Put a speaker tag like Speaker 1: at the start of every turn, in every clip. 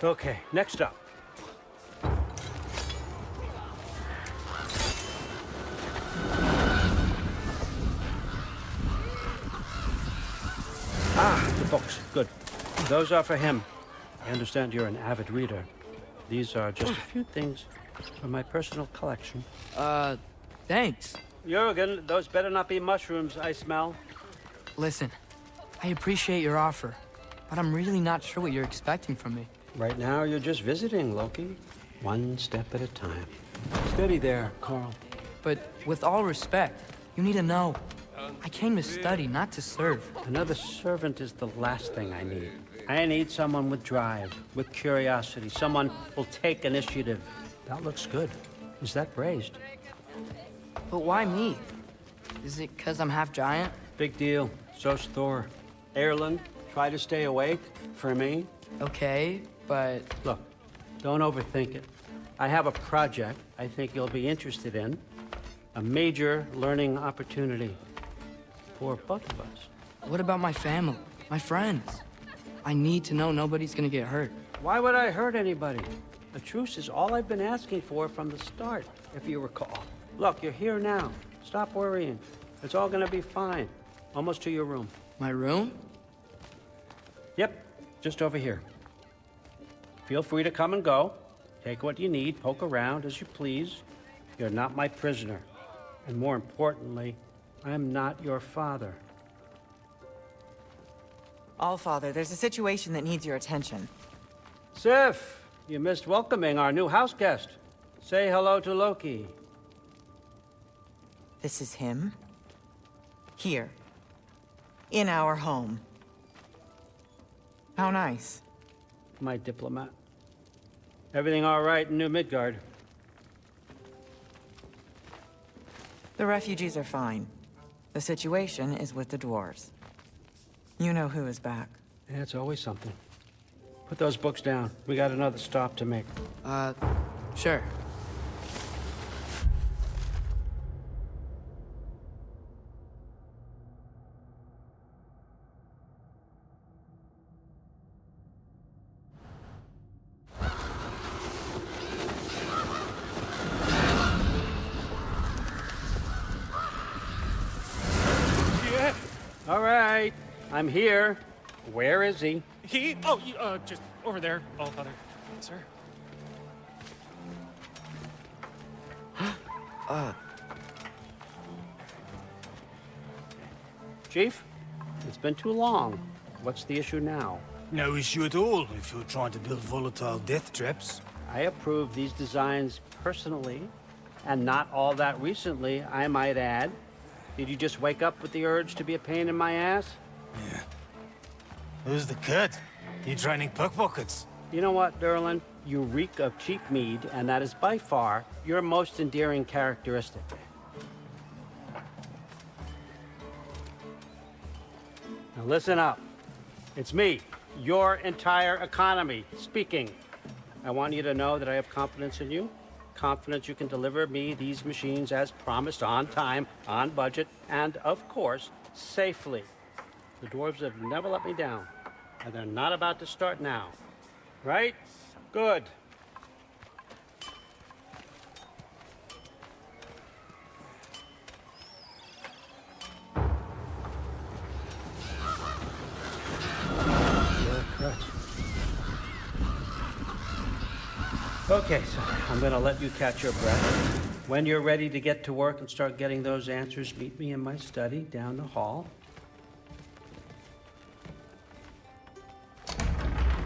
Speaker 1: Okay, next up. Ah, the books. Good. Those are for him. I understand you're an avid reader. These are just a few things from my personal collection.
Speaker 2: Thanks.
Speaker 1: Jurgen, those better not be mushrooms I smell.
Speaker 2: Listen, I appreciate your offer, but I'm really not sure what you're expecting from me.
Speaker 1: Right now, you're just visiting, Loki. One step at a time. Steady there, Carl.
Speaker 2: But with all respect, you need to know. I came to study, not to serve.
Speaker 1: Another servant is the last thing I need. I need someone with drive, with curiosity, someone who'll take initiative. That looks good. Is that braised?
Speaker 2: But why me? Is it 'cause I'm half giant?
Speaker 1: Big deal. So's Thor. Erlen, try to stay awake for me.
Speaker 2: Okay, but...
Speaker 1: Look, don't overthink it. I have a project I think you'll be interested in. A major learning opportunity for both of us.
Speaker 2: What about my family? My friends? I need to know nobody's gonna get hurt.
Speaker 1: Why would I hurt anybody? A truce is all I've been asking for from the start, if you recall. Look, you're here now. Stop worrying. It's all gonna be fine. Almost to your room.
Speaker 2: My room?
Speaker 1: Yep, just over here. Feel free to come and go. Take what you need, poke around as you please. You're not my prisoner. And more importantly, I'm not your father.
Speaker 3: Allfather, there's a situation that needs your attention.
Speaker 1: Sif, you missed welcoming our new house guest. Say hello to Loki.
Speaker 3: This is him. Here. In our home. How nice.
Speaker 1: My diplomat. Everything all right in New Midgard?
Speaker 3: The refugees are fine. The situation is with the dwarves. You know who is back.
Speaker 1: Yeah, it's always something. Put those books down. We got another stop to make.
Speaker 2: Sure.
Speaker 1: All right, I'm here. Where is he?
Speaker 4: Just over there, Allfather. Sir?
Speaker 1: Chief, it's been too long. What's the issue now?
Speaker 5: No issue at all if you're trying to build volatile death traps.
Speaker 1: I approve these designs personally, and not all that recently, I might add. Did you just wake up with the urge to be a pain in my ass?
Speaker 5: Yeah. Who's the cut? You training pickpockets?
Speaker 1: You know what, Derlin? You reek of cheap mead, and that is by far your most endearing characteristic. Now listen up. It's me, your entire economy, speaking. I want you to know that I have confidence in you. Confidence you can deliver me these machines as promised, on time, on budget, and of course, safely. The dwarves have never let me down, and they're not about to start now. Right? Good. Okay, so I'm gonna let you catch your breath. When you're ready to get to work and start getting those answers, meet me in my study down the hall.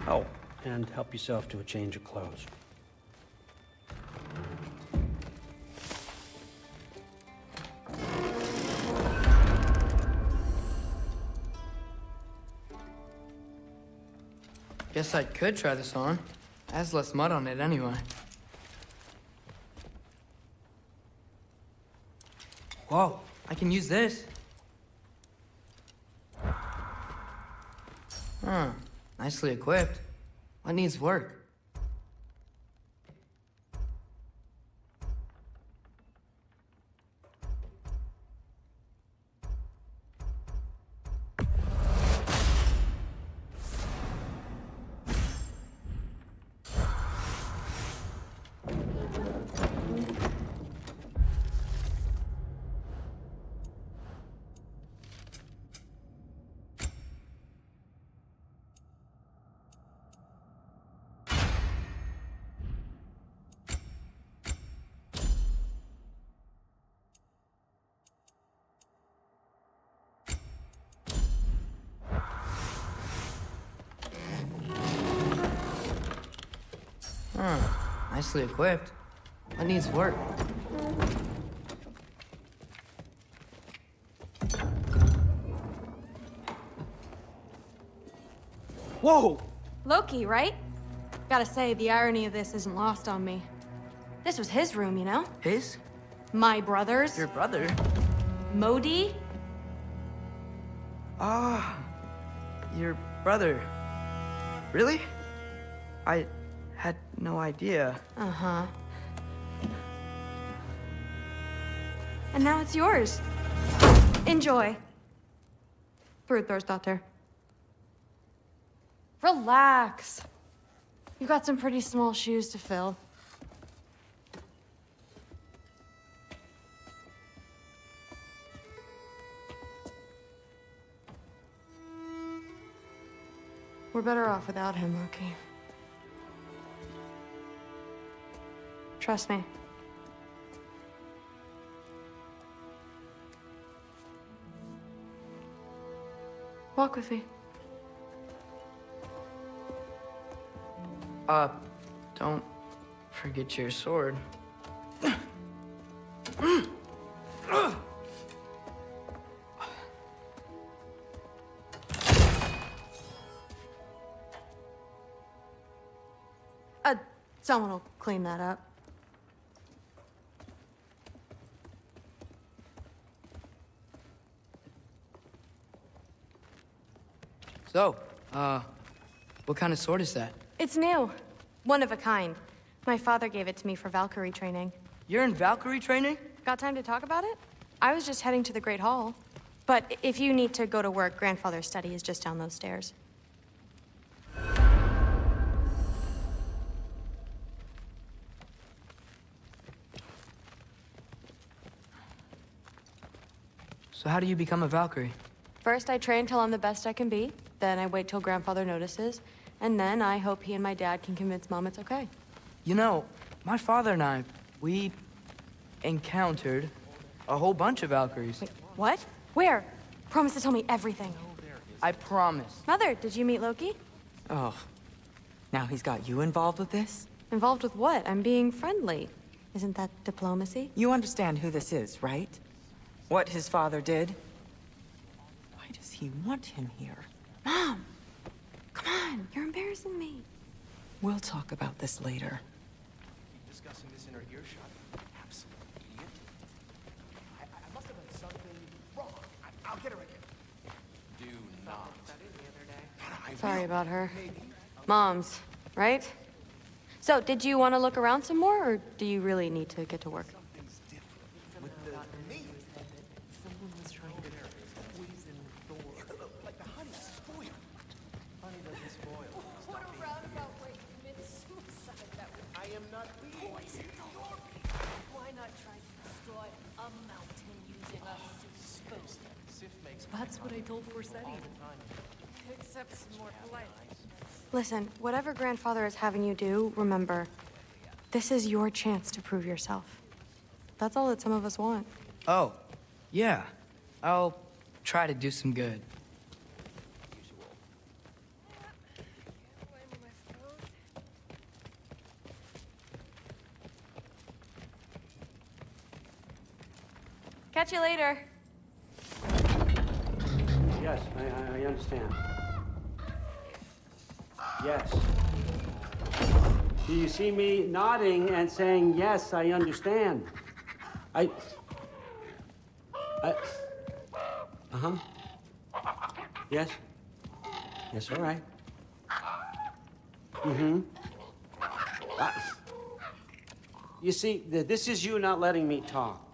Speaker 1: Oh, and help yourself to a change of clothes.
Speaker 2: Guess I could try this on. Has less mud on it anyway. Whoa, I can use this. Huh, nicely equipped. What needs work? Nicely equipped. What needs work?
Speaker 6: Whoa!
Speaker 7: Loki, right? Gotta say, the irony of this isn't lost on me. This was his room, you know?
Speaker 2: His?
Speaker 7: My brother's.
Speaker 2: Your brother?
Speaker 7: Modi?
Speaker 2: Ah, your brother. Really? I had no idea.
Speaker 7: Uh-huh. And now it's yours. Enjoy. Brudthor's Relax. You've got some pretty small shoes to fill. We're better off without him, Loki. Trust me. Walk with me.
Speaker 2: Don't forget your sword.
Speaker 7: Someone will clean that up.
Speaker 2: So, what kind of sword is that?
Speaker 7: It's new. One of a kind. My father gave it to me for Valkyrie training.
Speaker 2: You're in Valkyrie training?
Speaker 7: Got time to talk about it? I was just heading to the Great Hall. But if you need to go to work, Grandfather's study is just down those stairs.
Speaker 2: So how do you become a Valkyrie?
Speaker 7: First, I train till I'm the best I can be. Then I wait till Grandfather notices. And then I hope he and my dad can convince Mom it's okay.
Speaker 2: You know, my father and I, we encountered a whole bunch of Valkyries.
Speaker 7: Wait, what? Where? Promise to tell me everything.
Speaker 2: I promise.
Speaker 7: Mother, did you meet Loki?
Speaker 3: Oh, now he's got you involved with this?
Speaker 7: Involved with what? I'm being friendly. Isn't that diplomacy?
Speaker 3: You understand who this is, right? What his father did? Why does he want him here?
Speaker 7: Mom! Come on, you're embarrassing me.
Speaker 3: We'll talk about this later.
Speaker 6: Discussing this in her earshot. Absolute idiot. I must have done something wrong. I'll get her again. Do not.
Speaker 7: Sorry about her. Mom's, right? So, did you want to look around some more, or do you really need to get to work?
Speaker 6: Someone was trying to poison Thor. Like the honey spoiled. Honey doesn't spoil.
Speaker 8: What a roundabout way to commit suicide that would
Speaker 6: I am not poison Thor.
Speaker 8: Why not try to destroy a mountain using a spoon?
Speaker 6: Sif makes
Speaker 8: That's what I told Forseti. Except more polite.
Speaker 7: Listen, whatever Grandfather is having you do, remember, this is your chance to prove yourself. That's all that some of us want.
Speaker 2: Oh, yeah. I'll try to do some good.
Speaker 7: Catch you later.
Speaker 1: Yes, I understand. Yes. Do you see me nodding and saying, yes, I understand? Uh-huh. Yes? Yes, all right. Mm-hmm. You see, this is you not letting me talk.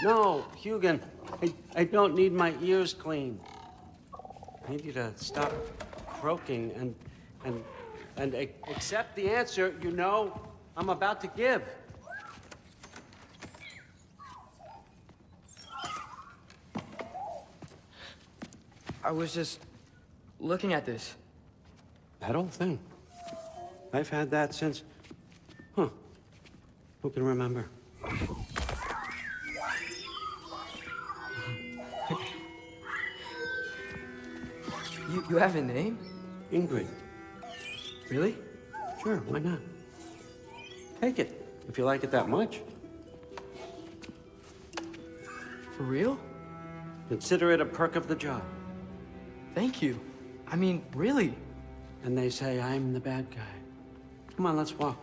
Speaker 1: No, Hugin, I don't need my ears cleaned. I need you to stop croaking and accept the answer you know I'm about to give.
Speaker 2: I was just looking at this.
Speaker 1: That old thing. I've had that since... Huh. Who can remember?
Speaker 2: You have a name?
Speaker 1: Ingrid.
Speaker 2: Really?
Speaker 1: Sure, why not? Take it, if you like it that much.
Speaker 2: For real?
Speaker 1: Consider it a perk of the job.
Speaker 2: Thank you. I mean, really.
Speaker 1: And they say I'm the bad guy. Come on, let's walk.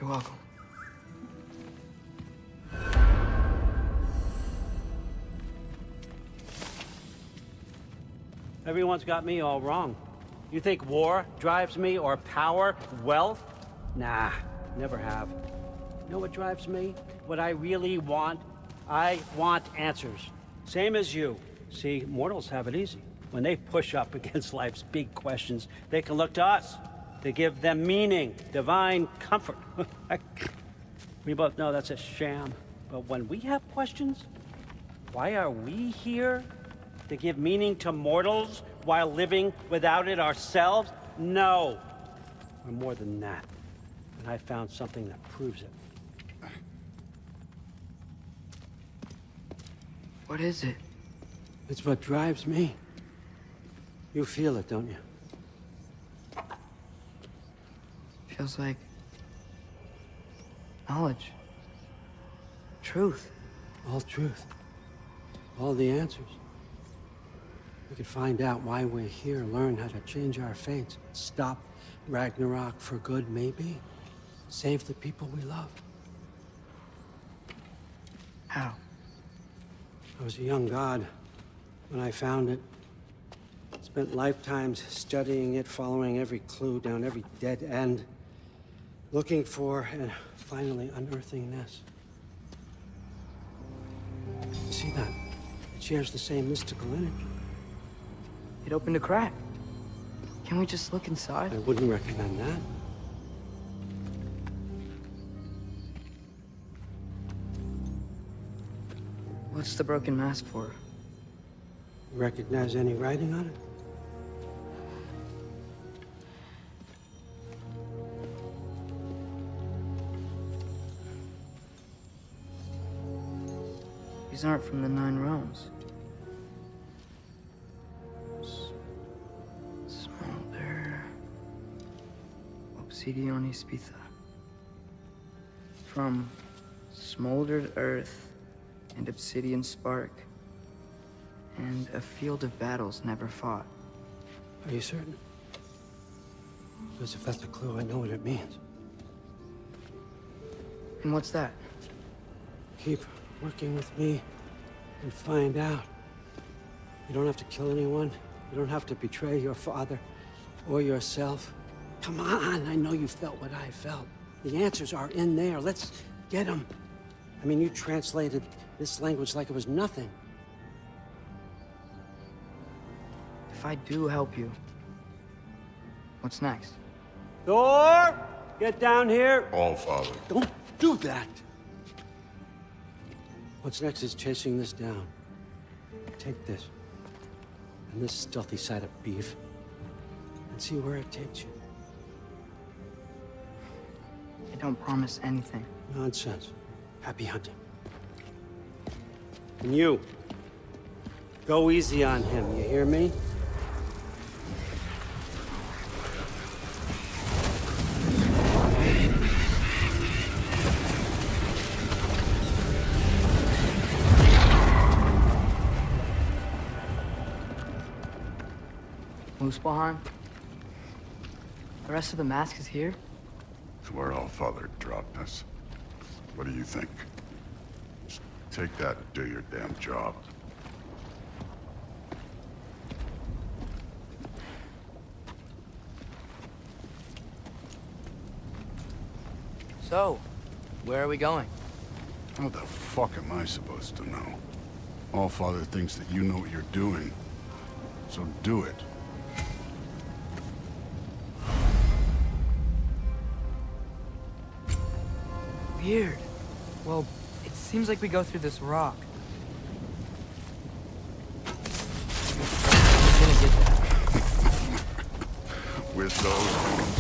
Speaker 2: You're welcome.
Speaker 1: Everyone's got me all wrong. You think war drives me, or power, wealth? Nah, never have. You know what drives me? What I really want? I want answers. Same as you. See, mortals have it easy. When they push up against life's big questions, they can look to us. They give them meaning, divine comfort. We both know that's a sham. But when we have questions, why are we here? To give meaning to mortals while living without it ourselves? No. We're more than that. And I found something that proves it.
Speaker 2: What is it?
Speaker 1: It's what drives me. You feel it, don't you?
Speaker 2: Feels like knowledge. Truth.
Speaker 1: All truth. All the answers. We could find out why we're here, learn how to change our fates, stop Ragnarok for good, maybe. Save the people we love.
Speaker 2: How?
Speaker 1: I was a young god when I found it. Spent lifetimes studying it, following every clue down every dead end, looking for and finally unearthing this. You see that? It shares the same mystical energy.
Speaker 2: It opened a crack. Can we just look inside?
Speaker 1: I wouldn't recommend that.
Speaker 2: What's the broken mask for?
Speaker 1: You recognize any writing on it?
Speaker 2: These aren't from the Nine Realms. Smolder. Obsidione Spitha. From smoldered earth and obsidian spark, and a field of battles never fought.
Speaker 1: Are you certain? Because if that's a clue, I know what it means.
Speaker 2: And what's that?
Speaker 1: Keep working with me and find out. You don't have to kill anyone. You don't have to betray your father or yourself. Come on, I know you felt what I felt. The answers are in there. Let's get them. I mean, you translated this language like it was nothing.
Speaker 2: If I do help you, what's next?
Speaker 1: Thor! Get down here!
Speaker 9: All Father.
Speaker 1: Don't do that! What's next is chasing this down. Take this, and this stealthy side of beef, and see where it takes you.
Speaker 2: I don't promise anything.
Speaker 1: Nonsense. Happy hunting. And you, go easy on him, you hear me?
Speaker 2: Muspelheim? The rest of the mask is here?
Speaker 9: It's where All Father dropped us. What do you think? Just take that and do your damn job.
Speaker 2: So, where are we going?
Speaker 9: How the fuck am I supposed to know? All Father thinks that you know what you're doing. So do it.
Speaker 2: Weird. Well, it seems like we go through this rock. I'm gonna get that.
Speaker 9: With those arms.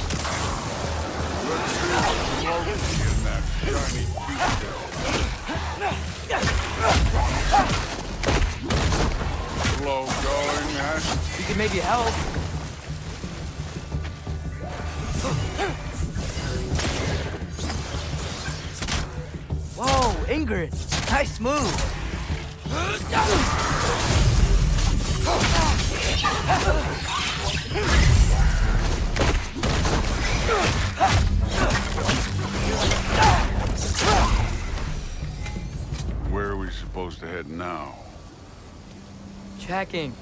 Speaker 9: Let's see what's in that shiny beast. slow going, huh?
Speaker 2: We could maybe help. Whoa, Ingrid! Nice move!
Speaker 9: Where are we supposed to head now?
Speaker 2: Checking.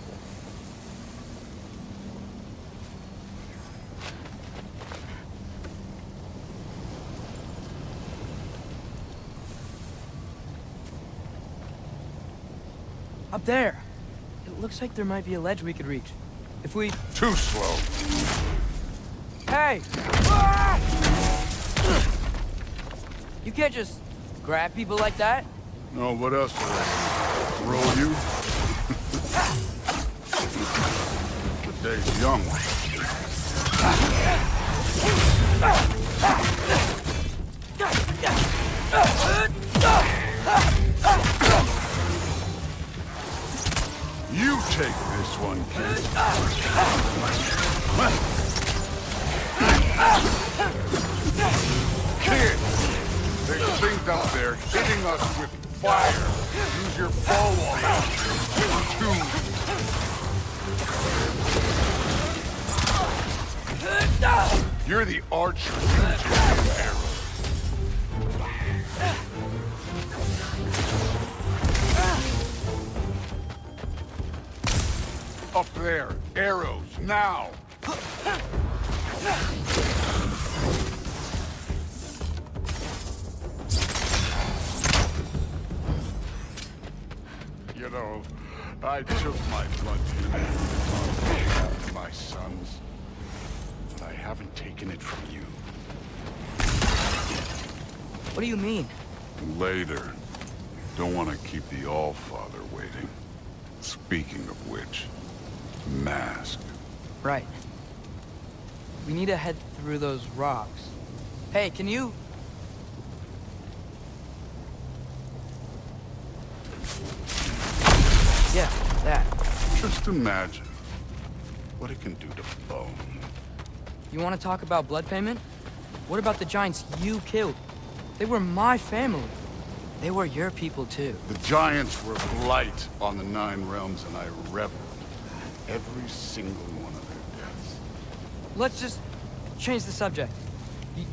Speaker 2: Up there. It looks like there might be a ledge we could reach. If we...
Speaker 9: Too slow.
Speaker 2: Hey! You can't just grab people like that.
Speaker 9: No, what else will I do? Roll you? The day's young. You take this one, kid. Kid! There's things out there hitting us with fire. Use your bow on them. You're the archer. Use your arrows. Up there. Arrows, now! You know, I took my bludgeon on behalf of my sons, but I haven't taken it from you.
Speaker 2: What do you mean?
Speaker 9: Later. Don't want to keep the Allfather waiting. Speaking of which, mask.
Speaker 2: Right. We need to head through those rocks. Hey, can you... Yeah, that.
Speaker 9: Just imagine what it can do to bone.
Speaker 2: You want to talk about blood payment? What about the giants you killed? They were my family. They were your people, too.
Speaker 9: The giants were blight on the Nine Realms, and I reveled in every single one of their deaths.
Speaker 2: Let's just change the subject.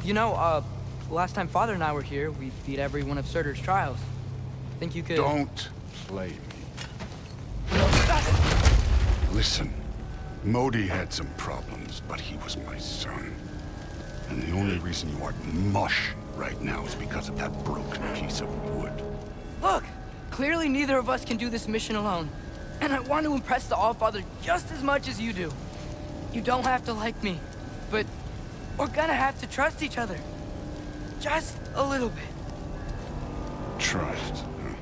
Speaker 2: You know, last time Father and I were here, we beat every one of Surtur's trials. Think you could...
Speaker 9: Don't play me. Listen, Modi had some problems, but he was my son. And the only reason you aren't mush right now is because of that broken piece of wood.
Speaker 2: Look! Clearly neither of us can do this mission alone. And I want to impress the Allfather just as much as you do. You don't have to like me, but we're gonna have to trust each other. Just a little bit.
Speaker 9: Trust, huh?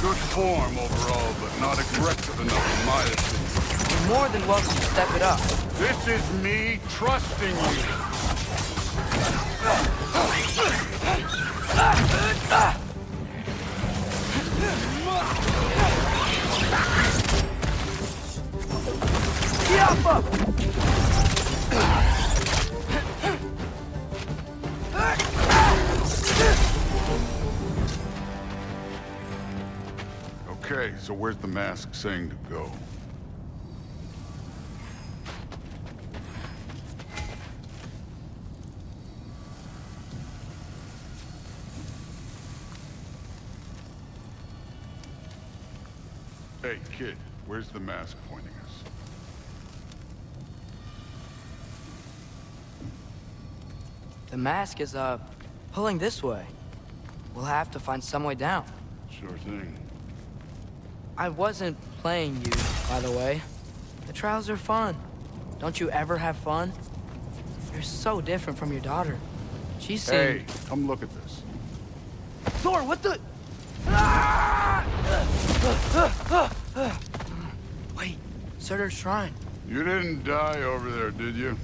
Speaker 9: Good form overall, but not aggressive enough in my opinion.
Speaker 2: You're more than welcome to step it up.
Speaker 9: This is me trusting you. Okay, so where's the mask saying to go? Hey, kid, where's the mask pointing us?
Speaker 2: The mask is, pulling this way. We'll have to find some way down.
Speaker 9: Sure thing.
Speaker 2: I wasn't playing you, by the way. The trials are fun. Don't you ever have fun? You're so different from your daughter. She
Speaker 9: Hey,
Speaker 2: seemed...
Speaker 9: come look at this.
Speaker 2: Thor, what the... Wait, Surtur's shrine.
Speaker 9: You didn't die over there, did you?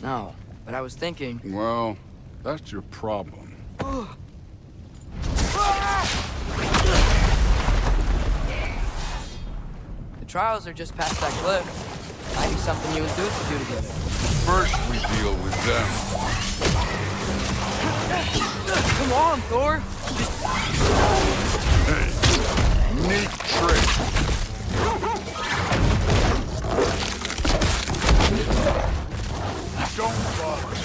Speaker 2: No, but I was thinking...
Speaker 9: Well, that's your problem.
Speaker 2: The trials are just past that cliff. Might be something you and Dude could do together.
Speaker 9: First, we deal with them.
Speaker 2: Come on, Thor!
Speaker 9: Hey, neat trick. Don't bother.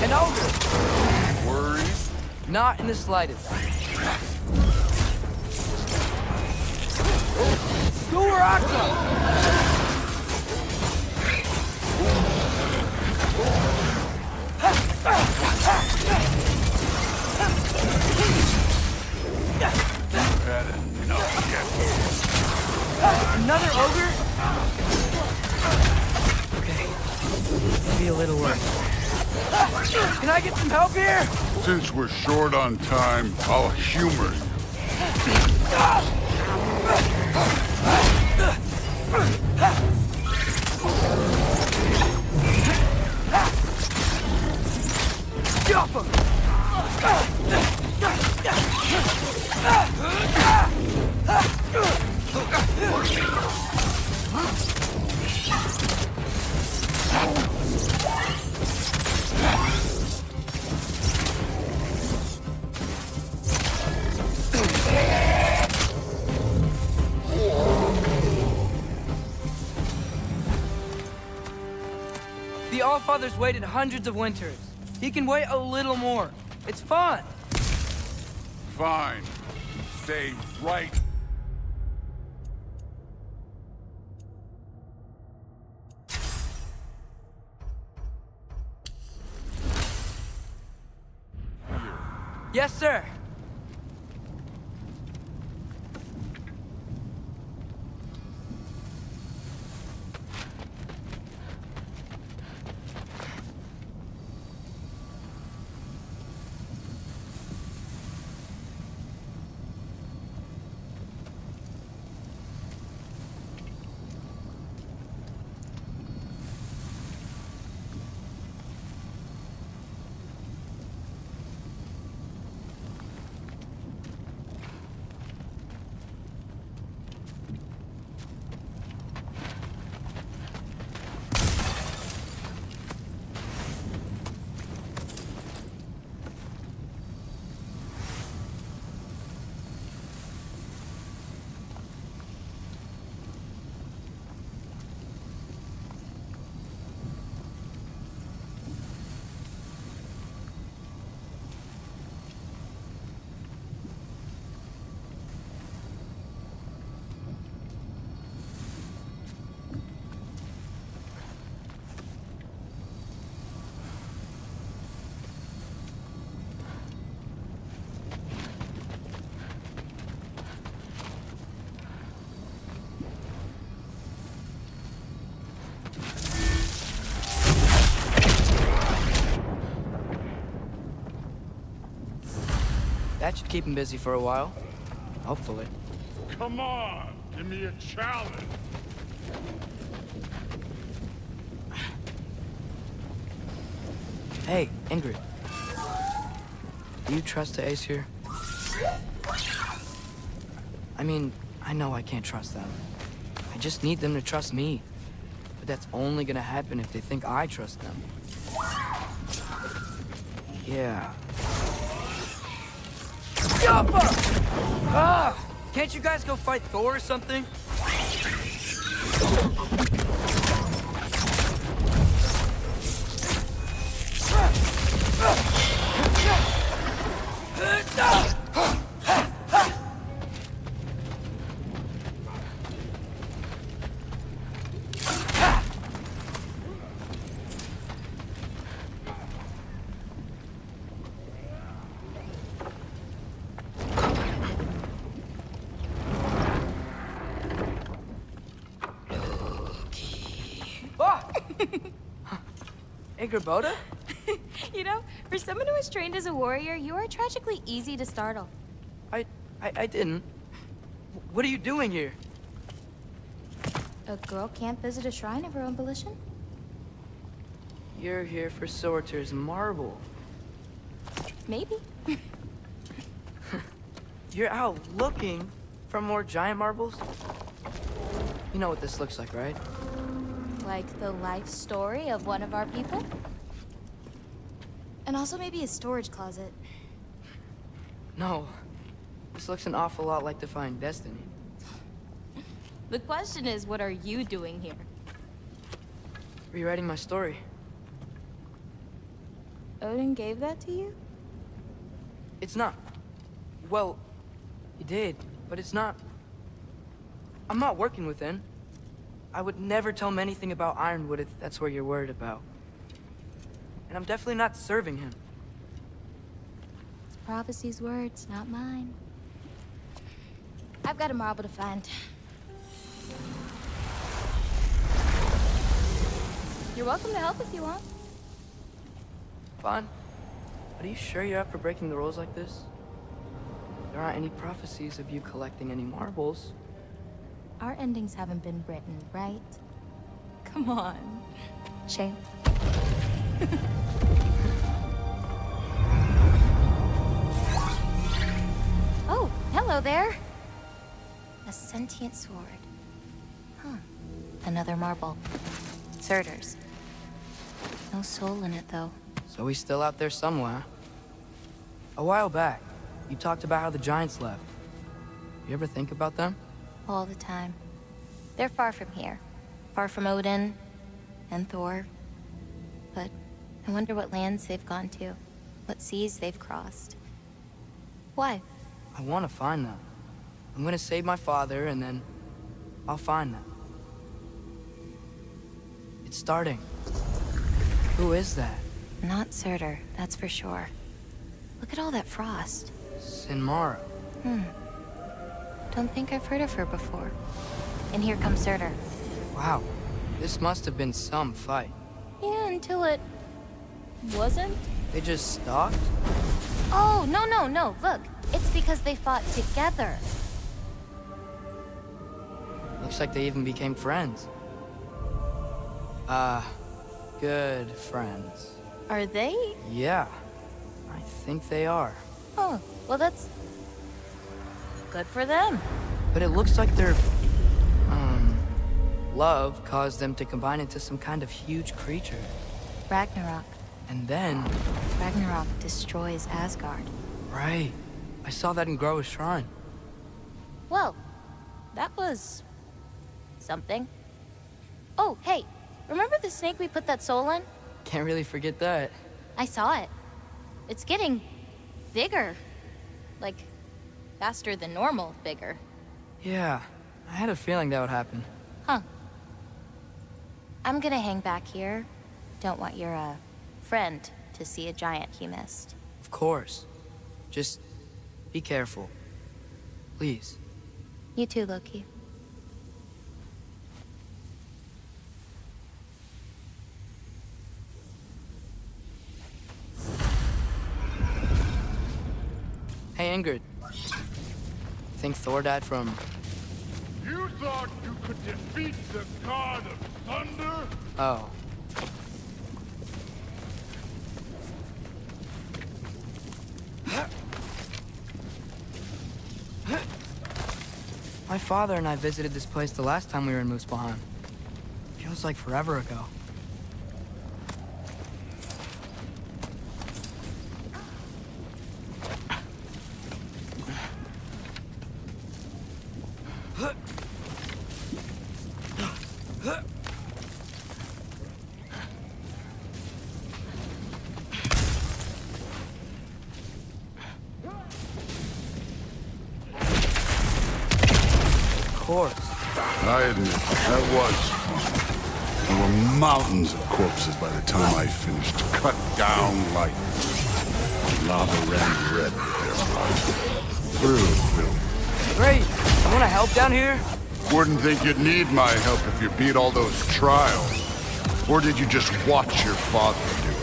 Speaker 2: An ogre!
Speaker 9: Worried?
Speaker 2: Not in the slightest.
Speaker 9: Had enough yet.
Speaker 2: Another ogre? Okay. Maybe a little worse. Can I get some help here?
Speaker 9: Since we're short on time, I'll humor you.
Speaker 2: Stop him! The Allfather's waited hundreds of winters. He can wait a little more. It's fun.
Speaker 9: Fine. Stay right.
Speaker 2: Yes, sir. That should keep him busy for a while. Hopefully.
Speaker 9: Come on, give me a challenge.
Speaker 2: Hey, Ingrid. Do you trust the Aesir? I mean, I know I can't trust them. I just need them to trust me. But that's only gonna happen if they think I trust them. Yeah. Jumper! Ah! Can't you guys go fight Thor or something? Angerboda?
Speaker 8: You know, for someone who was trained as a warrior, you are tragically easy to startle.
Speaker 2: I didn't. What are you doing here?
Speaker 8: A girl can't visit a shrine of her own volition?
Speaker 2: You're here for Sorter's marble.
Speaker 8: Maybe.
Speaker 2: You're out looking for more giant marbles? You know what this looks like, right?
Speaker 8: Like the life story of one of our people? And also maybe a storage closet.
Speaker 2: No. This looks an awful lot like Defying Destiny.
Speaker 8: The question is, what are you doing here?
Speaker 2: Rewriting my story.
Speaker 8: Odin gave that to you?
Speaker 2: It's not. Well, he did, but it's not. I'm not working with him. I would never tell him anything about Ironwood if that's what you're worried about. And I'm definitely not serving him.
Speaker 8: It's prophecy's words, not mine. I've got a marble to find. You're welcome to help if you want.
Speaker 2: Fine. But are you sure you're up for breaking the rules like this? There aren't any prophecies of you collecting any marbles.
Speaker 8: Our endings haven't been written, right? Come on. Shame. Oh, hello there. A sentient sword. Huh. Another marble. Surtur's. No soul in it, though.
Speaker 2: So he's still out there somewhere. A while back, you talked about how the giants left. You ever think about them?
Speaker 8: All the time. They're far from here. Far from Odin and Thor. But I wonder what lands they've gone to. What seas they've crossed. Why?
Speaker 2: I want to find them. I'm gonna save my father, and then I'll find them. It's starting. Who is that?
Speaker 8: Not Surtur, that's for sure. Look at all that frost.
Speaker 2: Sinmara.
Speaker 8: Don't think I've heard of her before. And here comes Surtur.
Speaker 2: Wow. This must have been some fight.
Speaker 8: Yeah, until it... wasn't?
Speaker 2: They just stopped?
Speaker 8: Oh, no. Look, it's because they fought together.
Speaker 2: Looks like they even became friends. Good friends.
Speaker 8: Are they?
Speaker 2: Yeah, I think they are.
Speaker 8: Oh, well that's... good for them.
Speaker 2: But it looks like their, love caused them to combine into some kind of huge creature.
Speaker 8: Ragnarock.
Speaker 2: And then...
Speaker 8: Ragnarok destroys Asgard.
Speaker 2: Right. I saw that in Groa's shrine.
Speaker 8: Well, that was... something. Oh, hey, remember the snake we put that soul in?
Speaker 2: Can't really forget that.
Speaker 8: I saw it. It's getting... bigger. Like, faster than normal bigger.
Speaker 2: Yeah, I had a feeling that would happen.
Speaker 8: Huh. I'm gonna hang back here. Don't want your, friend to see a giant he missed.
Speaker 2: Of course. Just be careful. Please.
Speaker 8: You too, Loki.
Speaker 2: Hey, Ingrid. Think Thor died from...
Speaker 9: You thought you could defeat the god of thunder?
Speaker 2: Oh. My father and I visited this place the last time we were in Muspelheim. Feels like forever ago.
Speaker 9: I admit, that was fun. There were mountains of corpses by the time I finished, cut down like lava ran red with their blood. True, Bill.
Speaker 2: Great! You wanna help down here?
Speaker 9: Wouldn't think you'd need my help if you beat all those trials. Or did you just watch your father do it?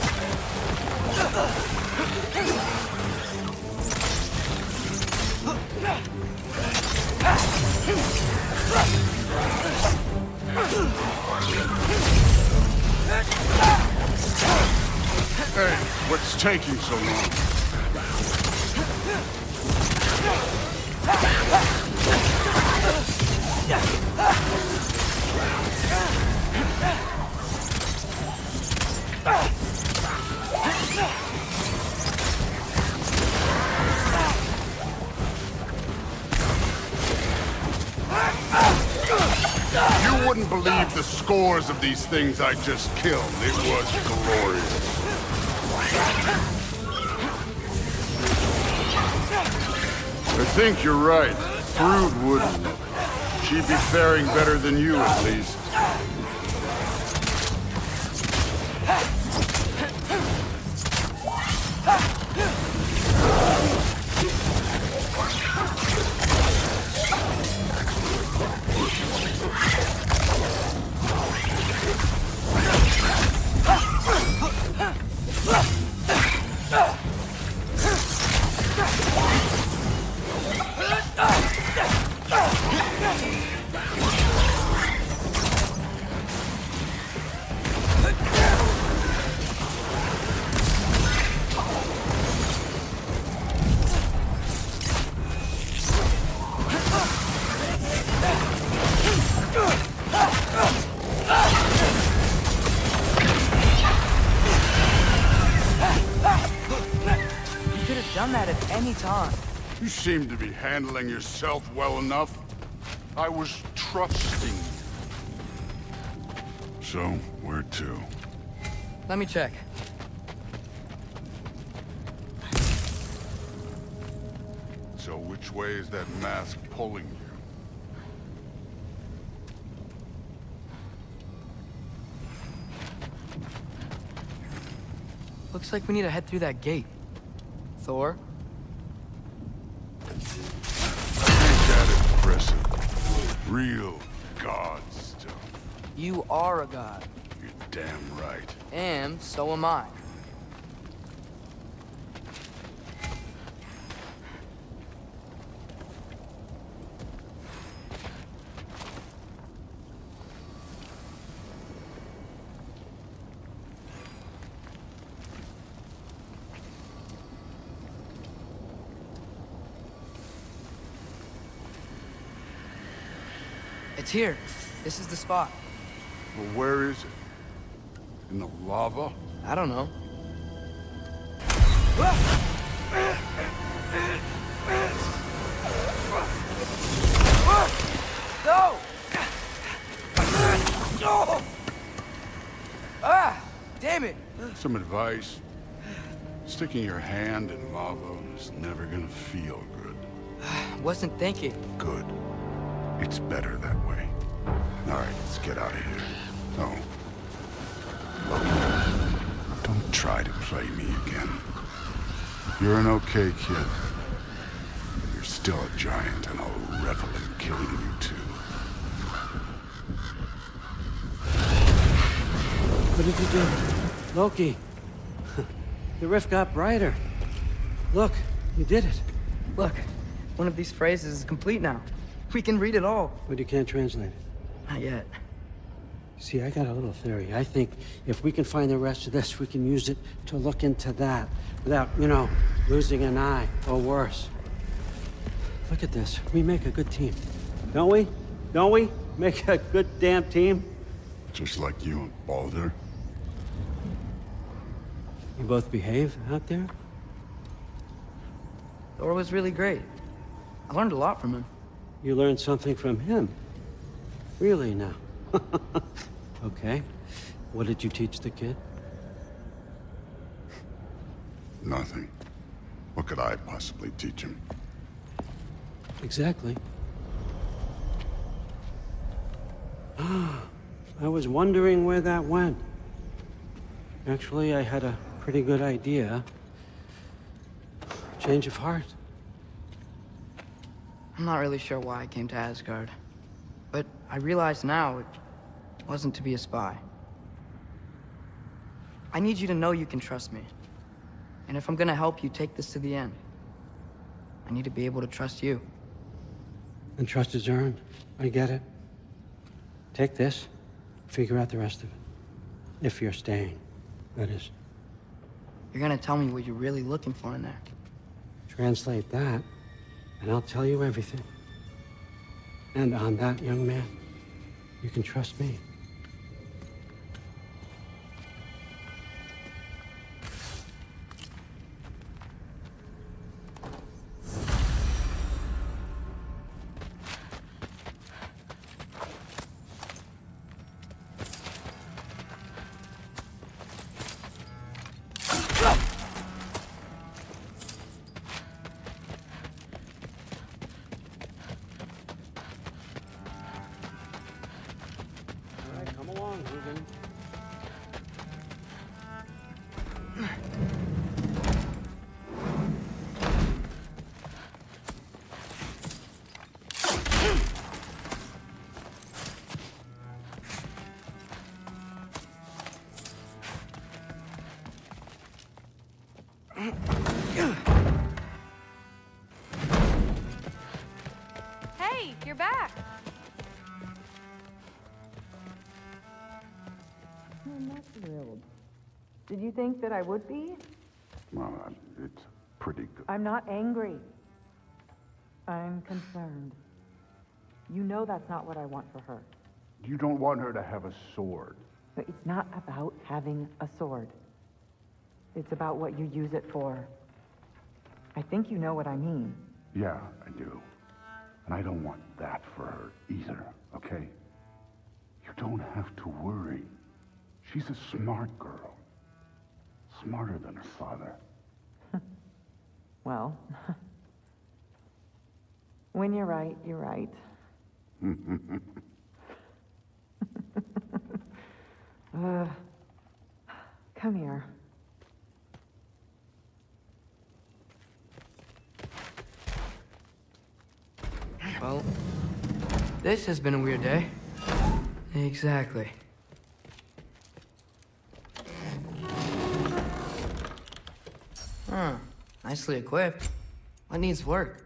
Speaker 9: Hey, what's taking so long? You wouldn't believe the scores of these things I just killed. It was glorious. I think you're right. Brood wouldn't love it. She'd be faring better than you, at least.
Speaker 2: Time.
Speaker 9: You seem to be handling yourself well enough. I was trusting you. So, where to?
Speaker 2: Let me check.
Speaker 9: So which way is that mask pulling you?
Speaker 2: Looks like we need to head through that gate. Thor?
Speaker 9: Impressive. Real god stuff.
Speaker 2: You are a god.
Speaker 9: You're damn right.
Speaker 2: And so am I. It's here. This is the spot.
Speaker 9: Well, where is it? In the lava?
Speaker 2: I don't know. No! Ah! Damn it!
Speaker 9: Some advice. Sticking your hand in lava is never gonna feel good.
Speaker 2: Wasn't thinking.
Speaker 9: Good. It's better that way. All right, let's get out of here. Oh. Look, don't try to play me again. You're an okay kid. You're still a giant, and I'll revel in killing you too.
Speaker 1: What did you do? Loki. The rift got brighter. Look, you did it.
Speaker 2: Look, one of these phrases is complete now. We can read it all.
Speaker 1: But you can't translate it.
Speaker 2: Not yet.
Speaker 1: See, I got a little theory. I think if we can find the rest of this, we can use it to look into that without, you know, losing an eye or worse. Look at this. We make a good team. Don't we? Don't we? Make a good damn team?
Speaker 9: Just like you and Baldur.
Speaker 1: You both behave out there?
Speaker 2: Thor was really great. I learned a lot from him.
Speaker 1: You learned something from him? Really now? Okay. What did you teach the kid?
Speaker 9: Nothing. What could I possibly teach him?
Speaker 1: Exactly. I was wondering where that went. Actually, I had a pretty good idea. Change of heart.
Speaker 2: I'm not really sure why I came to Asgard. But I realize now it wasn't to be a spy. I need you to know you can trust me. And if I'm gonna help you take this to the end, I need to be able to trust you.
Speaker 1: And trust is earned. I get it. Take this, figure out the rest of it. If you're staying, that is.
Speaker 2: You're gonna tell me what you're really looking for in there.
Speaker 1: Translate that, and I'll tell you everything. And on that, young man, you can trust me. Come along, Ruben.
Speaker 7: Hey, you're back.
Speaker 3: I'm not thrilled. Did you think that I would be?
Speaker 9: Well, it's pretty good.
Speaker 3: I'm not angry. I'm concerned. You know that's not what I want for her.
Speaker 9: You don't want her to have a sword.
Speaker 3: But it's not about having a sword. It's about what you use it for. I think you know what I mean.
Speaker 9: Yeah, I do. And I don't want that for her either, okay? You don't have to worry. She's a smart girl. Smarter than her father.
Speaker 3: Well, when you're right, you're right. Come here.
Speaker 2: Well, this has been a weird day. Exactly. Huh. Nicely equipped. What needs work?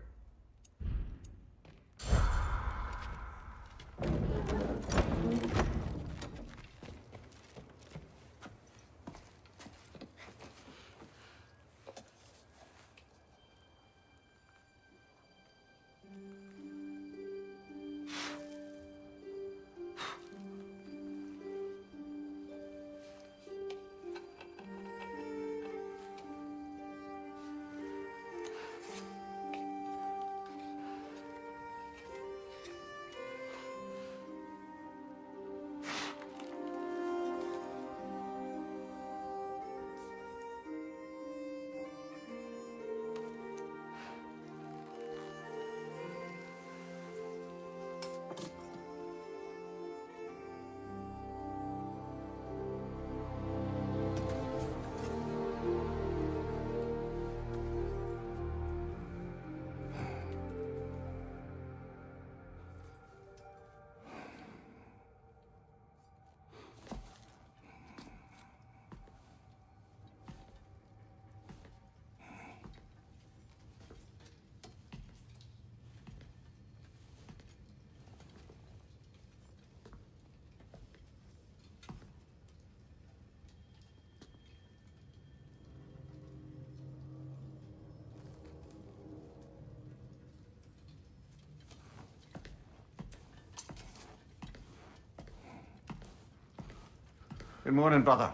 Speaker 10: Good morning, brother.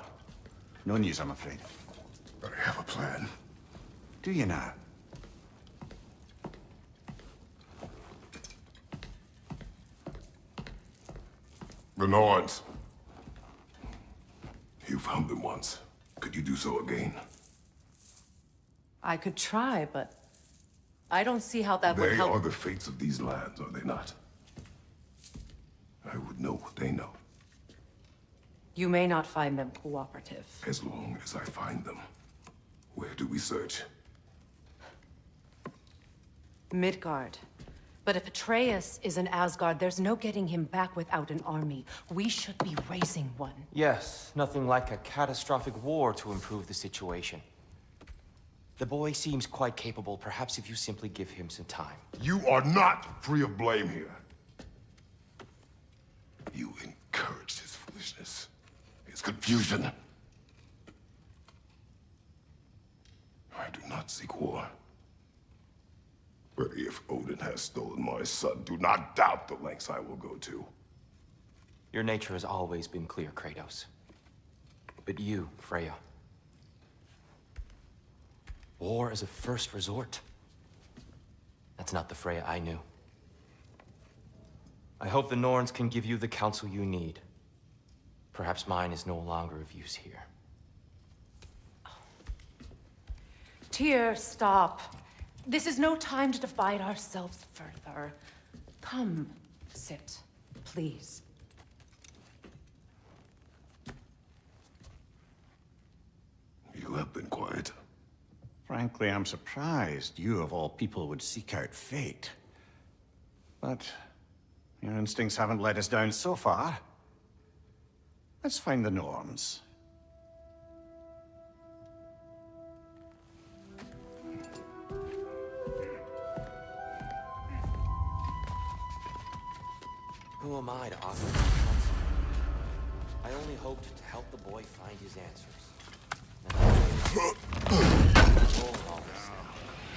Speaker 10: No news, I'm afraid.
Speaker 9: I have a plan.
Speaker 10: Do you now?
Speaker 9: The Norse. You found them once. Could you do so again?
Speaker 11: I could try, but I don't see how that would
Speaker 9: They
Speaker 11: help.
Speaker 9: are the fates of these lands, are they not? I would know what they know,
Speaker 11: You may not find them cooperative.
Speaker 9: as long as I find them. Where do we search?
Speaker 11: Midgard. But if Atreus is in Asgard, there's no getting him back without an army. We should be raising one.
Speaker 6: Yes, nothing like a catastrophic war to improve the situation. The boy seems quite capable. Perhaps if you simply give him some time.
Speaker 9: You are not free of blame here. You encouraged his foolishness, his confusion. I do not seek war. But if Odin has stolen my son, do not doubt the lengths I will go to.
Speaker 6: Your nature has always been clear, Kratos. But you, Freya. War is a first resort. That's not the Freya I knew. I hope the Norns can give you the counsel you need. Perhaps mine is no longer of use here.
Speaker 11: Tyr, stop. This is no time to divide ourselves further. Come, sit, please.
Speaker 9: You have been quiet.
Speaker 10: Frankly, I'm surprised you of all people would seek out fate. But your instincts haven't let us down so far. Let's find the Norns.
Speaker 6: Who am I to offer counsel? I only hoped to help the boy find his answers.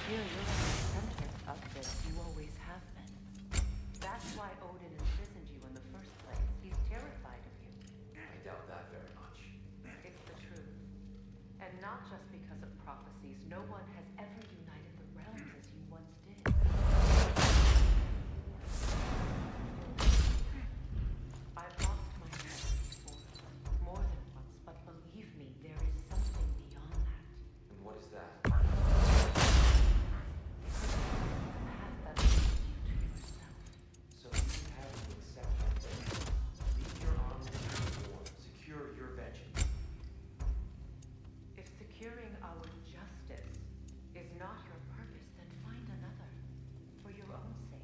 Speaker 11: You're the center of this. You always have been. That's why Odin imprisoned you in the first place. He's terrified of you.
Speaker 6: I doubt that very much.
Speaker 11: It's the truth. And not just because of prophecies. No one has ever united the realms as you once did. I've lost my head before. More than once, but believe me, there is something beyond that.
Speaker 6: And what is that? So you have to accept that fate. Leave your arms in your war. Secure your vengeance.
Speaker 11: If securing our justice is not your purpose, then find another. For your own sake.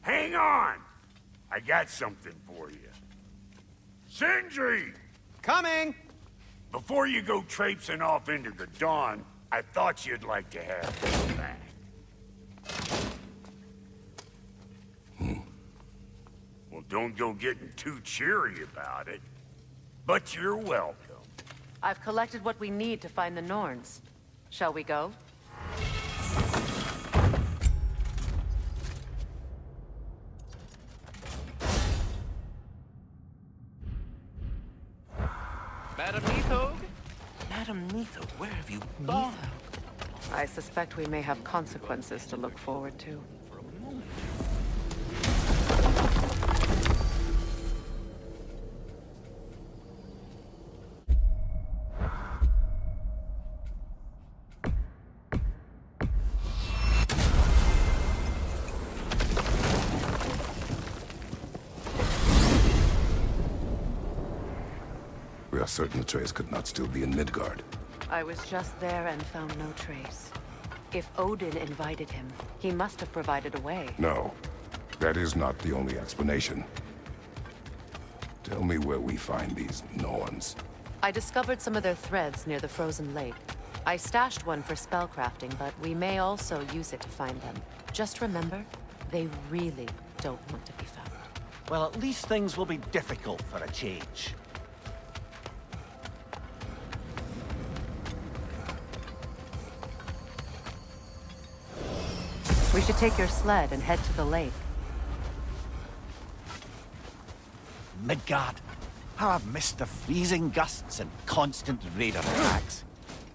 Speaker 9: Hang on! I got something for you. Sindri!
Speaker 5: Coming!
Speaker 9: Before you go traipsing off into the dawn, I thought you'd like to have this back. Well, don't go getting too cheery about it. But you're welcome.
Speaker 11: I've collected what we need to find the Norns. Shall we go?
Speaker 5: Madam Neathog? Madam Neathog, where have you gone?
Speaker 11: I suspect we may have consequences to look forward to.
Speaker 9: We are certain Atreus could not still be in Midgard.
Speaker 11: I was just there and found no trace. If Odin invited him, he must have provided a way.
Speaker 9: No, that is not the only explanation. Tell me where we find these Norns.
Speaker 11: I discovered some of their threads near the frozen lake. I stashed one for spellcrafting, but we may also use it to find them. Just remember, they really don't want to be found.
Speaker 12: Well, at least things will be difficult for a change.
Speaker 11: We should take your sled and head to the lake.
Speaker 12: Midgard. How I've missed the freezing gusts and constant raider attacks.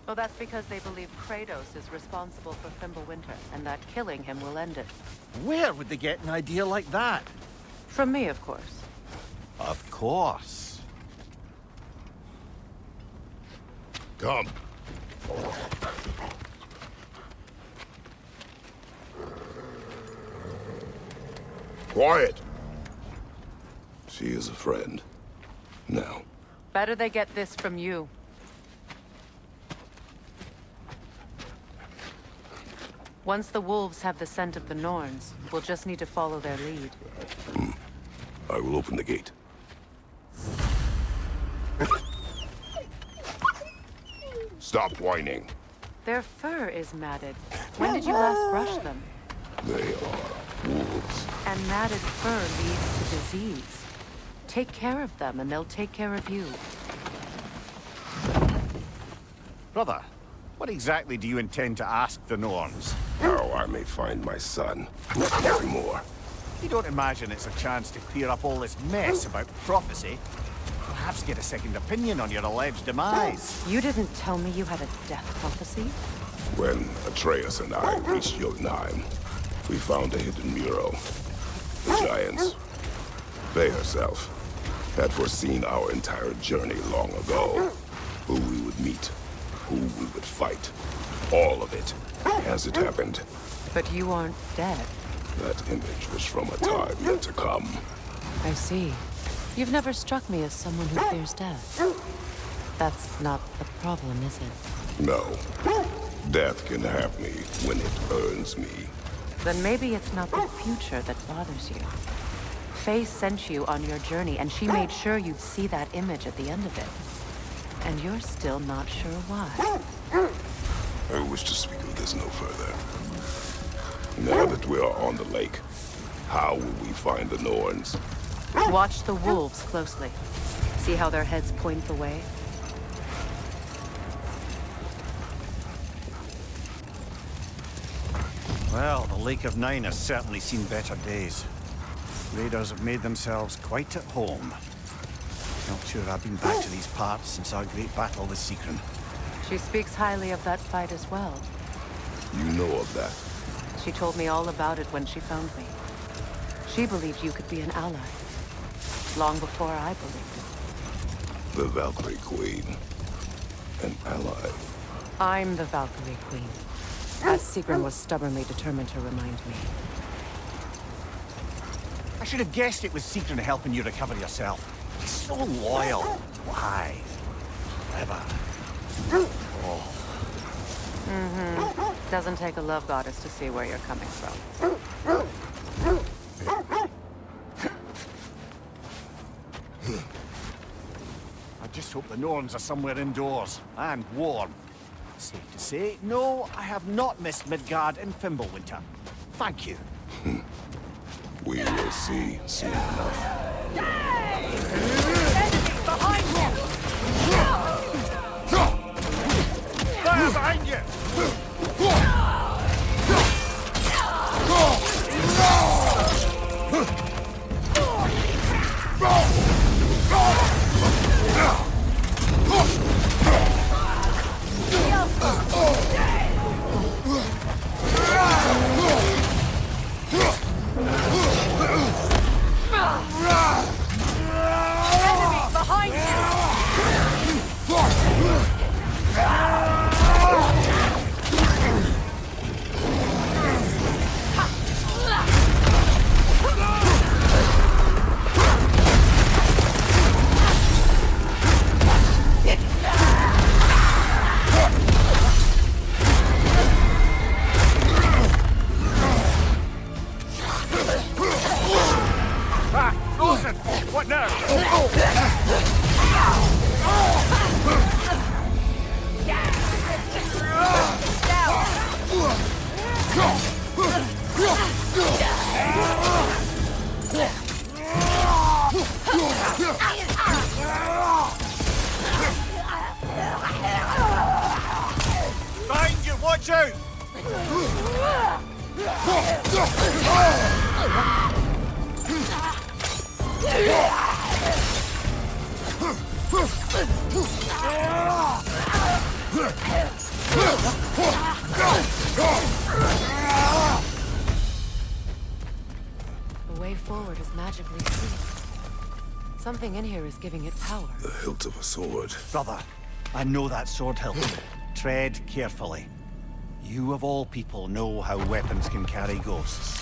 Speaker 11: Well, that's because they believe Kratos is responsible for Fimbulwinter, and that killing him will end it.
Speaker 12: Where would they get an idea like that?
Speaker 11: From me, of course.
Speaker 12: Of course.
Speaker 9: Come. Quiet. She is a friend. Now.
Speaker 11: Better they get this from you. Once the wolves have the scent of the Norns, we'll just need to follow their lead.
Speaker 9: I will open the gate. Stop whining.
Speaker 11: Their fur is matted. When did you last brush them?
Speaker 9: They are wolves.
Speaker 11: And matted fur leads to disease. Take care of them, and they'll take care of you.
Speaker 10: Brother, what exactly do you intend to ask the Norns?
Speaker 9: How I may find my son. Nothing more.
Speaker 10: You don't imagine it's a chance to clear up all this mess about prophecy? Perhaps get a second opinion on your alleged demise.
Speaker 11: You didn't tell me you had a death prophecy?
Speaker 9: When Atreus and I reached Jotunheim, we found a hidden mural. The giants, they herself, had foreseen our entire journey long ago. Who we would meet, who we would fight. All of it, as it happened.
Speaker 11: But you aren't dead.
Speaker 9: That image was from a time yet to come.
Speaker 11: I see. You've never struck me as someone who fears death. That's not the problem, is it?
Speaker 9: No. Death can have me when it earns me.
Speaker 11: Then maybe it's not the future that bothers you. Faye sent you on your journey, and she made sure you'd see that image at the end of it. And you're still not sure why.
Speaker 9: I wish to speak of this no further. Now that we are on the lake, how will we find the Norns?
Speaker 11: Watch the wolves closely. See how their heads point the way?
Speaker 10: Well, the Lake of Nine has certainly seen better days. Raiders have made themselves quite at home. Not sure I've been back to these parts since our great battle with Secret.
Speaker 11: She speaks highly of that fight as well.
Speaker 9: You know of that?
Speaker 11: She told me all about it when she found me. She believed you could be an ally. Long before I believed it.
Speaker 9: The Valkyrie Queen. An ally.
Speaker 11: I'm the Valkyrie Queen. As Sigrun was stubbornly determined to remind me.
Speaker 10: I should have guessed it was Secret helping you recover yourself. He's so loyal. Why? Clever. Oh.
Speaker 11: Doesn't take a love goddess to see where you're coming from.
Speaker 10: I just hope the Norns are somewhere indoors and warm. Safe to say, no, I have not missed Midgard in Fimbulwinter. Thank you.
Speaker 9: We will see soon enough.
Speaker 10: Behind you! Fire behind you! What now? Behind you, watch out!
Speaker 11: The way forward is magically sealed. Something in here is giving it power.
Speaker 9: The hilt of a sword.
Speaker 10: Brother,
Speaker 12: I know that sword hilt. Tread carefully. You of all people know how weapons can carry ghosts.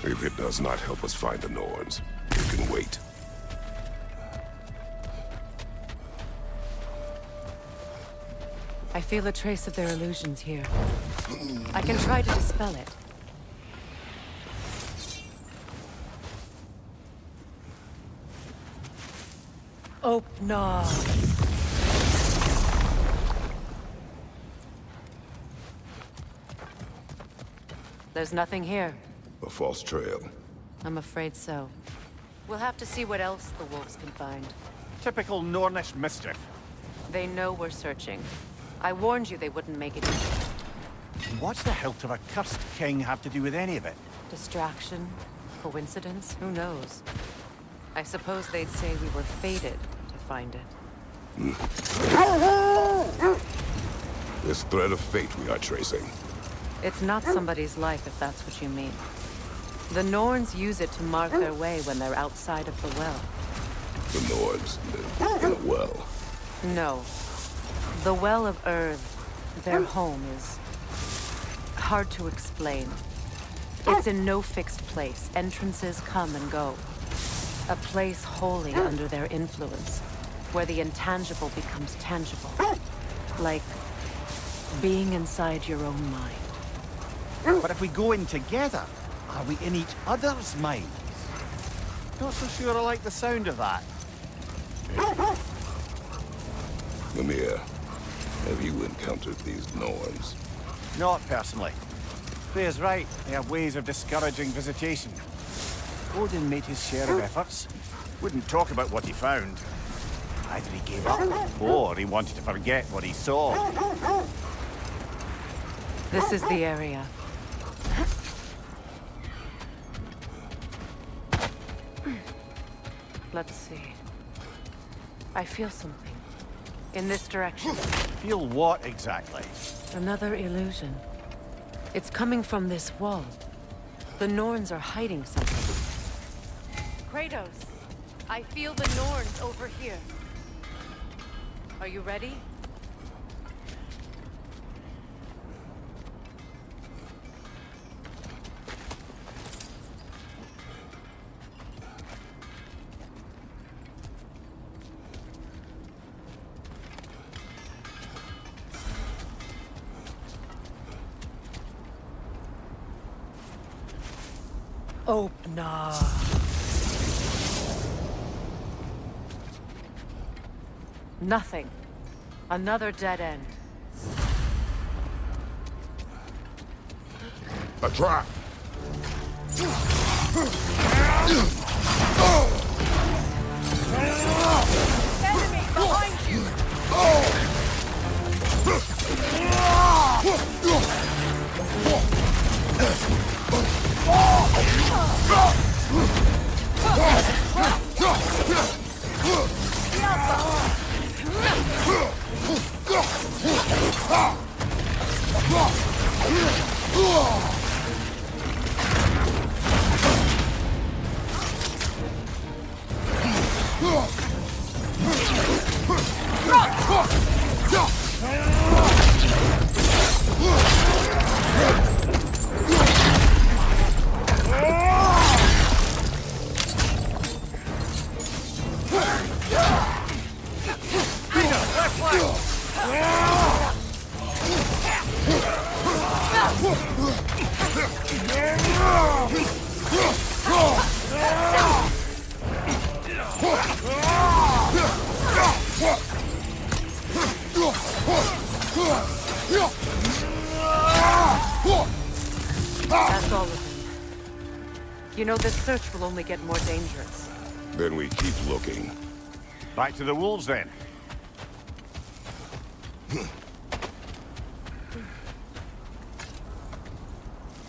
Speaker 13: If it does not help us find the Norns, it can wait.
Speaker 11: I feel a trace of their illusions here. I can try to dispel it. Opna. There's nothing here.
Speaker 13: A false trail.
Speaker 11: I'm afraid so. We'll have to see what else the wolves can find.
Speaker 12: Typical Nornish mischief.
Speaker 11: They know we're searching. I warned you they wouldn't make it easy.
Speaker 12: What's the hilt of a cursed king have to do with any of it?
Speaker 11: Distraction? Coincidence? Who knows? I suppose they'd say we were fated to find it.
Speaker 13: This thread of fate we are tracing.
Speaker 11: It's not somebody's life, if that's what you mean. The Norns use it to mark their way when they're outside of the well.
Speaker 13: The Norns live in a well.
Speaker 11: No. The Well of Earth, their home, is hard to explain. It's in no fixed place. Entrances come and go. A place wholly under their influence, where the intangible becomes tangible. Like being inside your own mind.
Speaker 12: But if we go in together, are we in each other's minds? Not so sure I like the sound of that.
Speaker 13: Mimir, have you encountered these Norns?
Speaker 12: Not personally. Freya's right. They have ways of discouraging visitation. Odin made his share of efforts. Wouldn't talk about what he found. Either he gave up, or he wanted to forget what he saw.
Speaker 11: This is the area. Let's see. I feel something. In this direction.
Speaker 12: Feel what exactly?
Speaker 11: Another illusion. It's coming from this wall. The Norns are hiding something. Kratos, I feel the Norns over here. Are you ready? Opna. Nothing. Another dead end.
Speaker 13: A trap!
Speaker 2: Enemy behind you!
Speaker 11: That's all of them. You know, this search will only get more dangerous.
Speaker 13: Then we keep looking.
Speaker 12: Back to the wolves, then.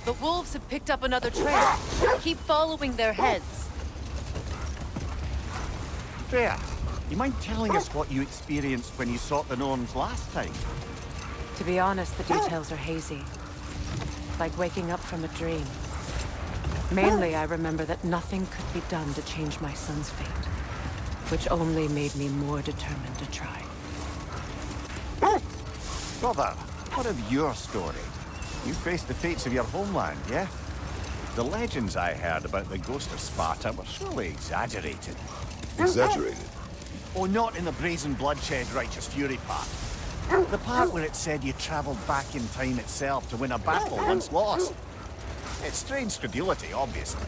Speaker 11: The wolves have picked up another trail. Keep following their heads.
Speaker 12: Freya, you mind telling us what you experienced when you sought the Norns last time?
Speaker 11: To be honest, the details are hazy. Like waking up from a dream. Mainly, I remember that nothing could be done to change my son's fate. which only made me more determined to try.
Speaker 12: Brother, what of your story? You faced the fates of your homeland, yeah? The legends I heard about the ghost of Sparta were surely exaggerated.
Speaker 13: Exaggerated?
Speaker 12: Oh, not in the brazen bloodshed righteous fury part. The part where it said you traveled back in time itself to win a battle once lost. It's strange credulity, obviously.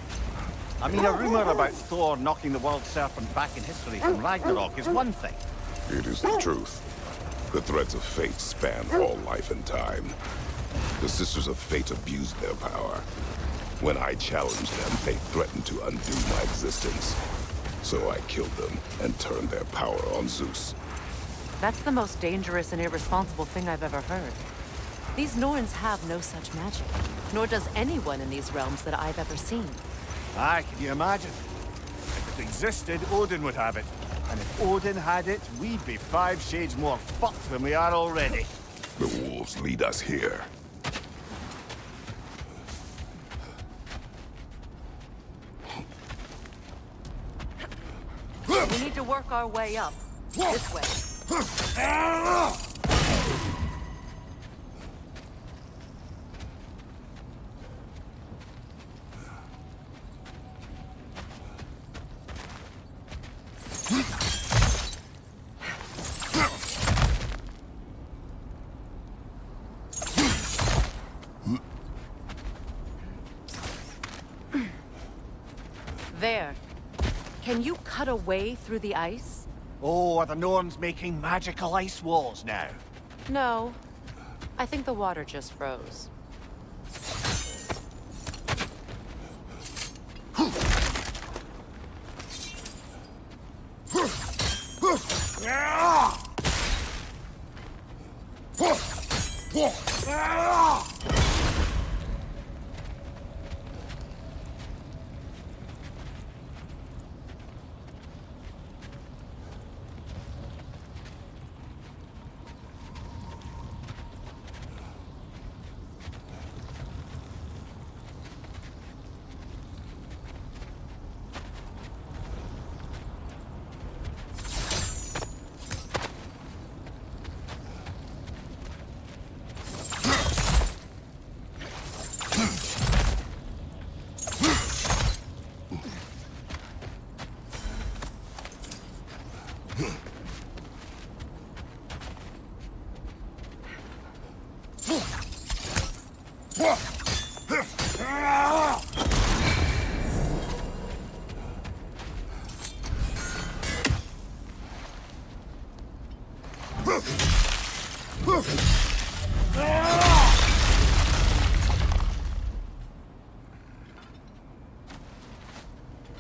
Speaker 12: I mean, a rumor about Thor knocking the world serpent back in history from Ragnarock is one thing.
Speaker 13: It is the truth. The threads of fate span all life and time. The Sisters of Fate abused their power. When I challenged them, they threatened to undo my existence. So I killed them and turned their power on Zeus.
Speaker 11: That's the most dangerous and irresponsible thing I've ever heard. These Norns have no such magic, nor does anyone in these realms that I've ever seen.
Speaker 12: Aye, can you imagine? If it existed, Odin would have it. And if Odin had it, we'd be 5 shades more fucked than we are already.
Speaker 13: The wolves lead us here.
Speaker 11: We need to work our way up. This way. There. Can you cut a way through the ice?
Speaker 12: Oh, are the Norns making magical ice walls now?
Speaker 11: No. I think the water just froze.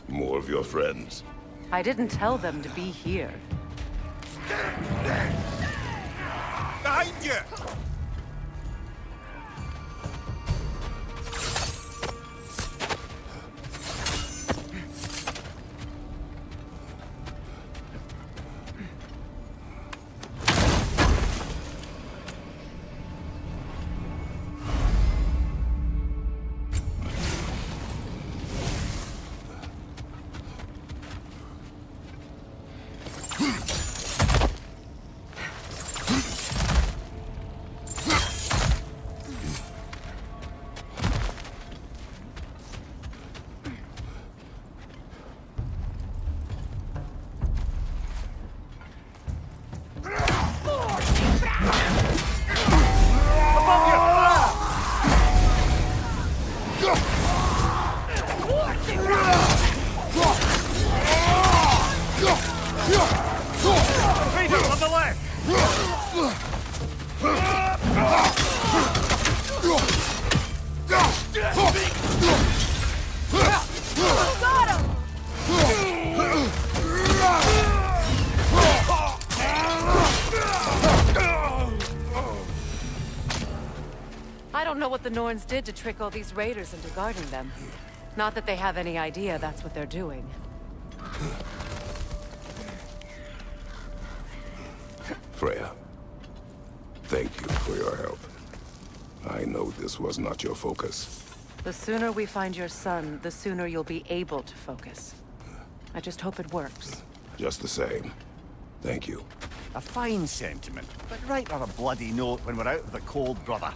Speaker 13: More of your friends.
Speaker 11: I didn't tell them to be here.
Speaker 12: Behind you!
Speaker 11: I don't know what the Norns did to trick all these raiders into guarding them. Not that they have any idea that's what they're doing.
Speaker 13: Freya, thank you for your help. I know this was not your focus.
Speaker 11: The sooner we find your son, the sooner you'll be able to focus. I just hope it works.
Speaker 13: Just the same. Thank you.
Speaker 12: A fine sentiment, but write her a bloody note when we're out of the cold, brother.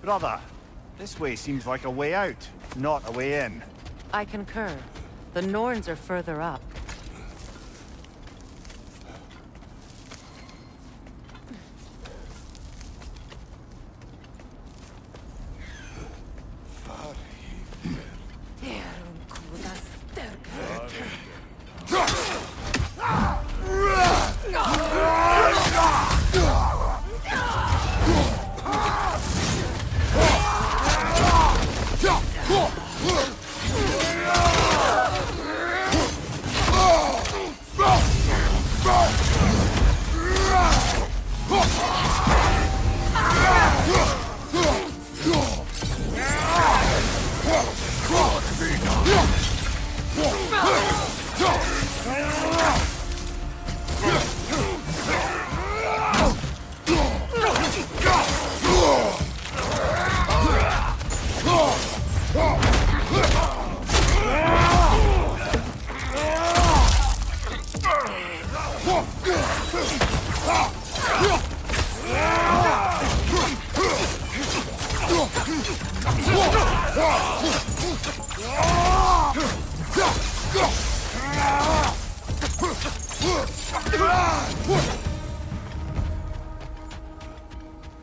Speaker 12: Brother, this way seems like a way out, not a way in.
Speaker 11: I concur. The Norns are further up.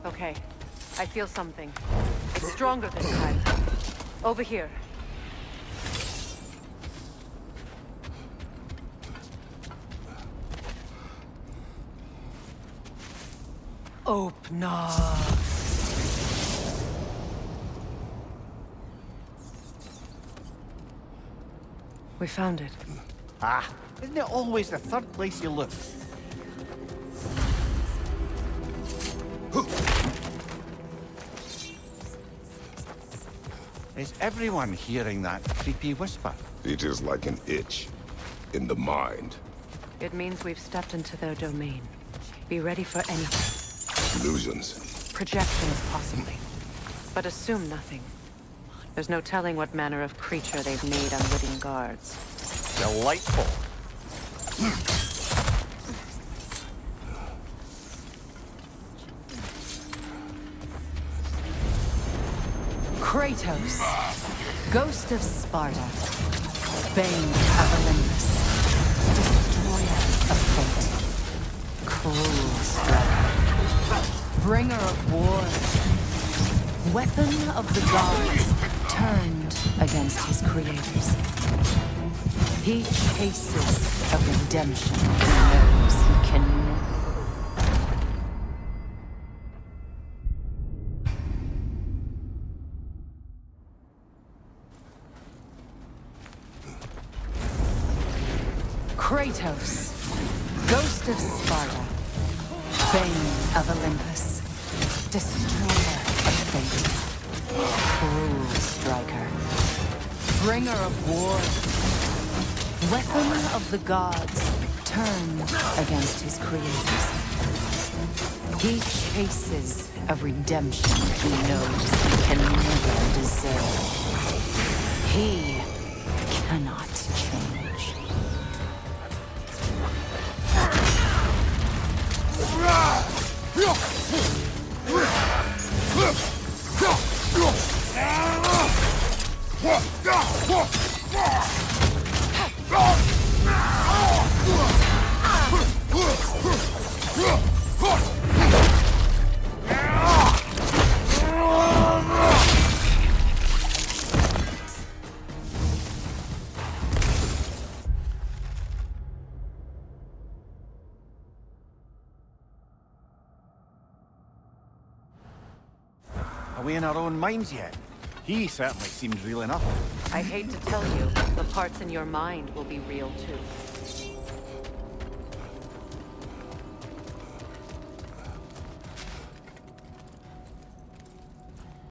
Speaker 11: Okay, I feel something. It's stronger this time. Over here. Open up. We found it.
Speaker 12: Ah, isn't it always the third place you look? Is everyone hearing that creepy whisper?
Speaker 13: It is like an itch in the mind.
Speaker 11: It means we've stepped into their domain. Be ready for anything.
Speaker 13: Illusions.
Speaker 11: Projections, possibly. But assume nothing. There's no telling what manner of creature they've made unwitting guards.
Speaker 12: Delightful.
Speaker 11: Kratos, Ghost of Sparta, Bane of Olympus, Destroyer of Fate, Cruel Striker, Bringer of War, Weapon of the Gods, turned against his creators. He chases a redemption he knows he can never. Kratos, Ghost of Sparta, Bane of Olympus, Destroyer of Fate, Cruel Striker, Bringer of War, Weapon of the Gods, turned against his creators. He chases a redemption he knows he can never deserve. He cannot change.
Speaker 12: Are we in our own minds yet? He certainly seems real enough.
Speaker 11: I hate to tell you, the parts in your mind will be real too.